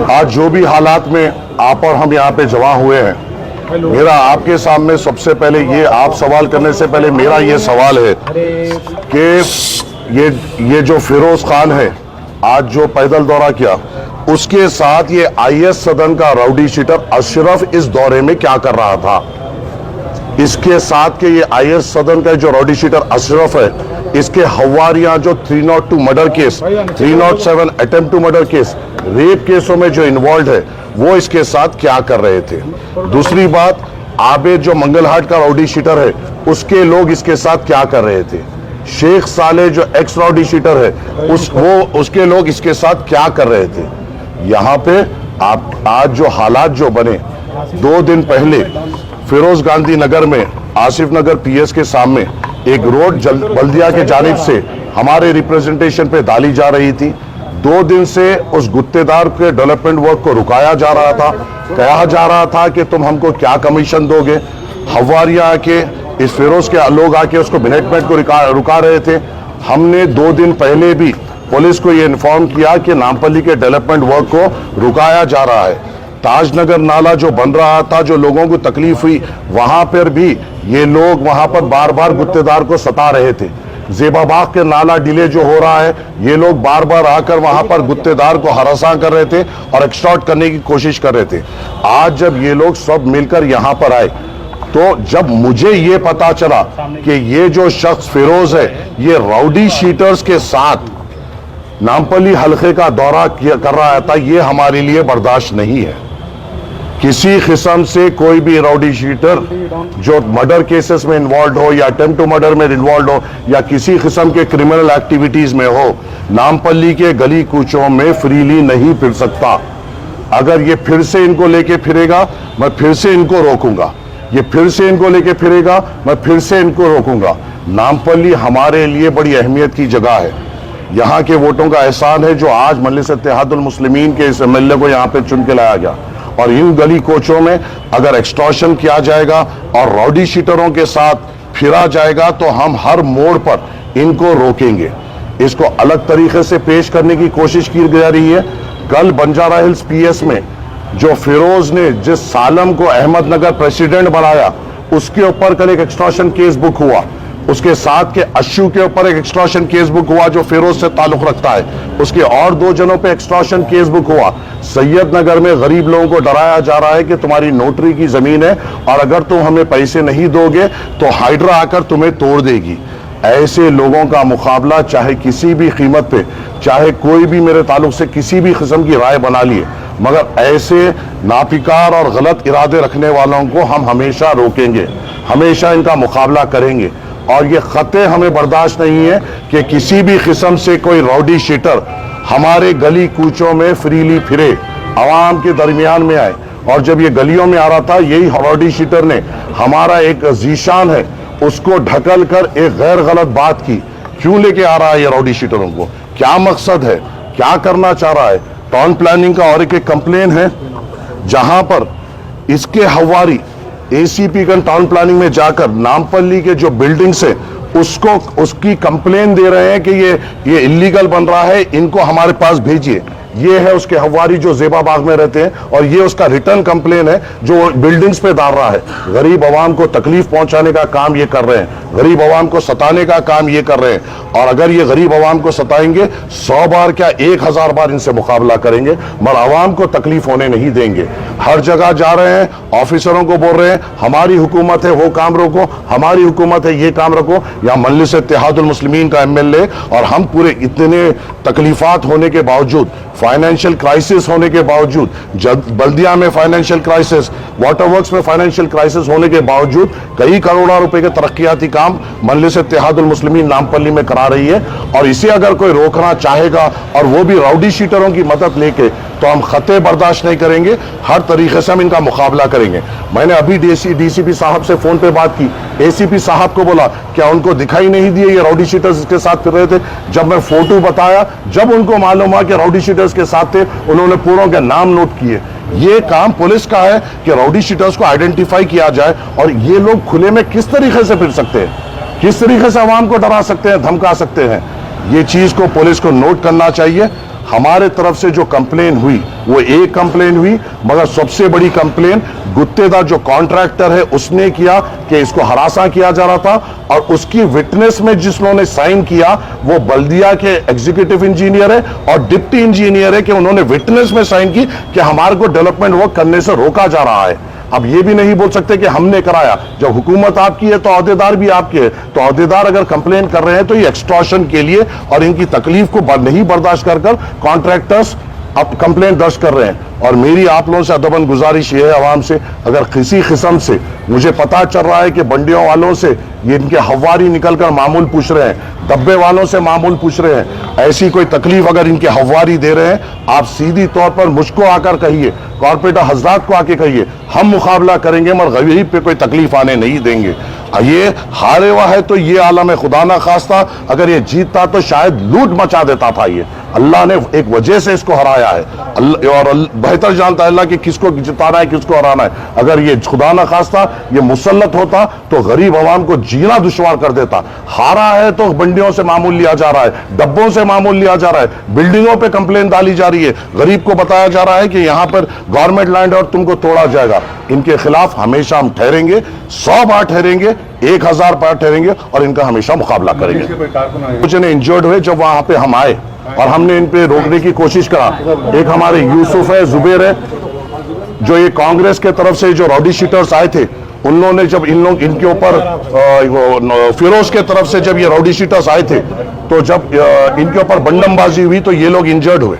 आज जो भी हालात में आप और हम यहाँ पे जमा हुए हैं, मेरा आपके सामने सबसे पहले ये, आप सवाल करने से पहले मेरा ये सवाल है कि ये जो फिरोज खान है, आज जो पैदल दौरा किया, उसके साथ ये आईएस सदन का राउडी शीटर अशरफ इस दौरे में क्या कर रहा था? इसके साथ के ये आईएस सदन का जो राउडी शीटर अशरफ है, इसके हवारियां जो 302 murder case, 307 attempt to murder case, rape केसों में जो इन्वॉल्व है, वो इसके साथ क्या कर रहे थे? दूसरी बात, आबिद जो मंगलहाट का राउडी शीटर है, उसके लोग इसके साथ क्या कर रहे थे? शेख साले जो एक्स राउडी शीटर है, उसके लोग इसके साथ क्या कर रहे थे? यहाँ पे आप आज जो हालात जो बने, 2 दिन पहले फिरोज गांधी नगर में आसिफ नगर पीएस के सामने एक रोड बल्दिया के जानिब से हमारे रिप्रेजेंटेशन पे डाली जा रही थी। 2 दिन से उस गुत्तेदार के डेवलपमेंट वर्क को रुकाया जा रहा था। कहा जा रहा था कि तुम हमको क्या कमीशन दोगे? हवारियां आके, इस फिरोज के लोग आके उसको मिनटमेंट को रुका रहे थे। हमने 2 दिन पहले भी पुलिस को ये इन्फॉर्म किया कि नामपल्ली के डेवलपमेंट वर्क को रुकाया जा रहा है। ताजनगर नाला जो बन रहा था, जो लोगों को तकलीफ हुई, वहां पर भी ये लोग वहां पर बार बार गुत्तेदार को सता रहे थे। जेबाबाग के नाला डिले जो हो रहा है, ये लोग बार बार आकर वहां पर गुत्तेदार को हरासा कर रहे थे और एक्सटॉर्ट करने की कोशिश कर रहे थे। आज जब ये लोग सब मिलकर यहां पर आए, तो जब मुझे ये पता चला कि ये जो शख्स फिरोज है, ये राउडी शीटर्स के साथ नामपल्ली हल्के का दौरा कर रहा था, ये हमारे लिए बर्दाश्त नहीं है। किसी किस्म से कोई भी राउडी शीटर जो मर्डर केसेस में इन्वॉल्व हो या अटेम्प्ट टू मर्डर में इन्वॉल्व हो या किसी किस्म के क्रिमिनल एक्टिविटीज में हो, नामपल्ली के गली कूचों में फ्रीली नहीं फिर सकता। अगर ये फिर से इनको लेके फिरेगा, मैं फिर से इनको रोकूंगा। ये फिर से इनको लेके फिरेगा, मैं फिर से इनको रोकूंगा। नामपल्ली हमारे लिए बड़ी अहमियत की जगह है। यहाँ के वोटों का एहसान है जो आज मजलिस इत्तेहादुल मुस्लिमीन के इस एमएलए को यहाँ पे चुन के लाया गया। और इन गली कोचों में अगर एक्सटॉर्शन किया जाएगा और राउडी शीटरों के साथ फिरा जाएगा, तो हम हर मोड़ पर इनको रोकेंगे। इसको अलग तरीके से पेश करने की कोशिश की जा रही है। कल बंजारा हिल्स पीएस में जो फिरोज ने जिस सालम को अहमदनगर प्रेसिडेंट बनाया, उसके ऊपर कल एक एक्सटॉर्शन केस बुक हुआ। उसके साथ के अशु के ऊपर एक एक्सटॉर्शन केस बुक हुआ जो फिरोज से ताल्लुक रखता है। उसके और 2 जनों पे एक्सटॉर्शन केस बुक हुआ। सैयद नगर में गरीब लोगों को डराया जा रहा है कि तुम्हारी नोटरी की जमीन है और अगर तुम हमें पैसे नहीं दोगे तो हाइड्रा आकर तुम्हें तोड़ देगी। ऐसे लोगों का मुकाबला चाहे किसी भी कीमत पे, चाहे कोई भी मेरे ताल्लुक से किसी भी किस्म की राय बना लिए, मगर ऐसे नापिकार और गलत इरादे रखने वालों को हम हमेशा रोकेंगे, हमेशा इनका मुकाबला करेंगे। और ये खतरे हमें बर्दाश्त नहीं है कि किसी भी किस्म से कोई राउडी शीटर हमारे गली कूचों में फ्रीली फिरे, आवाम के दरमियान में आए। और जब ये गलियों में आ रहा था, यही राउडी शीटर ने हमारा एक जीशान है उसको ढकल कर एक गैर गलत बात की। क्यों लेके आ रहा है ये राउडी शीटरों को? क्या मकसद है? क्या करना चाह रहा है? टाउन प्लानिंग का और एक कंप्लेन है जहां पर इसके हवारी एसीपी का टाउन प्लानिंग में जाकर नामपल्ली के जो बिल्डिंग्स है उसकी कंप्लेन दे रहे हैं कि ये इलीगल बन रहा है, इनको हमारे पास भेजिए। ये है उसके हवारी जो जेबाबाग में रहते हैं और ये उसका रिटर्न कंप्लेन है जो बिल्डिंग्स पे डाल रहा है। गरीब आवाम को तकलीफ पहुंचाने का काम ये कर रहे हैं, गरीब आवाम को सताने का काम ये कर रहे हैं। और अगर ये गरीब आवाम को सताएंगे, 100 बार क्या 1000 बार इनसे मुकाबला करेंगे, मगर आवाम को तकलीफ होने नहीं देंगे। हर जगह जा रहे हैं, ऑफिसरों को बोल रहे हैं हमारी हुकूमत है वो काम रोको, हमारी हुकूमत है ये काम रोको। या मजलिस इत्तेहादुल मुस्लिमीन का एमएलए और हम पूरे इतने तकलीफात होने के बावजूद, फाइनेंशियल क्राइसिस होने के बावजूद, बल्दिया में फाइनेंशियल क्राइसिस, वाटर वर्क्स में फाइनेंशियल क्राइसिस होने के बावजूद कई करोड़ों रुपए के तरक्याती काम मजलिस इत्तेहादुल मुस्लिमीन नामपल्ली में करा रही है। और इसे अगर कोई रोकना चाहेगा और वो भी राउडी शीटरों की मदद लेके, तो हम खतरे बर्दाश्त नहीं करेंगे। हर तरीके से हम इनका मुकाबला करेंगे। मैंने अभी डीसीपी साहब से फोन पे बात की, एसीपी साहब को बोला क्या उनको दिखाई नहीं दिए ये राउडी शीटर्स इसके साथ फिर रहे थे? जब मैं फोटो बताया, जब उनको मालूम हुआ कि राउडी शीटर्स के साथ थे, उन्होंने पूरों के नाम नोट किए। ये काम पुलिस का है कि राउडी शीटर्स को आइडेंटिफाई किया जाए और ये लोग खुले में किस तरीके से फिर सकते हैं, किस तरीके से आवाम को डरा सकते हैं, धमका सकते हैं। ये चीज को पुलिस को नोट करना चाहिए। हमारे तरफ से जो कंप्लेन हुई वो एक कंप्लेन हुई, मगर सबसे बड़ी कंप्लेन गुत्तेदार जो कॉन्ट्रैक्टर है उसने किया कि इसको हरासा किया जा रहा था, और उसकी विटनेस में जिसने साइन किया वो बल्दिया के एग्जीक्यूटिव इंजीनियर है और डिप्टी इंजीनियर है, कि उन्होंने विटनेस में साइन की कि हमारे को डेवलपमेंट वर्क करने से रोका जा रहा है। अब ये भी नहीं बोल सकते कि हमने कराया। जब हुकूमत आपकी है तो अहदेदार भी आपके है, तो अहदेदार अगर कंप्लेन कर रहे हैं तो ये एक्सटॉर्शन के लिए और इनकी तकलीफ को नहीं बर्दाश्त कर कॉन्ट्रैक्टर्स अब कंप्लेंट दर्ज कर रहे हैं। और मेरी आप लोगों से अदबन गुजारिश ये है आवाम से, अगर किसी किस्म से मुझे पता चल रहा है कि बंडियों वालों से ये इनके हवारी निकलकर मामूल पूछ रहे हैं, डब्बे वालों से मामूल पूछ रहे हैं, ऐसी कोई तकलीफ अगर इनके हवारी दे रहे हैं, आप सीधी तौर पर मुझको आकर कहिए, कॉर्पोरेटर हजरात को आके कहिए, हम मुकाबला करेंगे मगर गरीब पे कोई तकलीफ आने नहीं देंगे। ये हारे हुआ है तो ये आलम है, खुदा ना खास्ता अगर ये जीतता तो शायद लूट मचा देता था। ये अल्लाह ने एक वजह से इसको हराया है, और बेहतर जानता है अल्लाह कि किसको जिताना है किसको हराना है। अगर ये खुदा ना खास्ता ये मुसल्लत होता तो गरीब आवाम को जीना दुश्वार कर देता। हारा है तो बंडियों से मामूल लिया जा रहा है, डब्बों से मामूल लिया जा रहा है, बिल्डिंगों पे कंप्लेन डाली जा रही है, गरीब को बताया जा रहा है कि यहां पर गवर्नमेंट लैंड और तुमको तोड़ा जाएगा। इनके खिलाफ हमेशा हम ठहरेंगे, 100 बार ठहरेंगे, 1000 बार ठहरेंगे और इनका हमेशा मुकाबला करेंगे। कुछ ने इंजर्ड हुए जब वहां पे हम आए और हमने इन पे रोकने की कोशिश करा। एक हमारे यूसुफ है, जुबेर है, जो ये कांग्रेस के तरफ से जो राउडी शीटर्स आए थे, उन्होंने जब इनके ऊपर फिरोज के तरफ से जब ये राउडी शीटर्स आए थे, तो जब इनके ऊपर बंडमबाजी हुई तो ये लोग इंजर्ड हुए।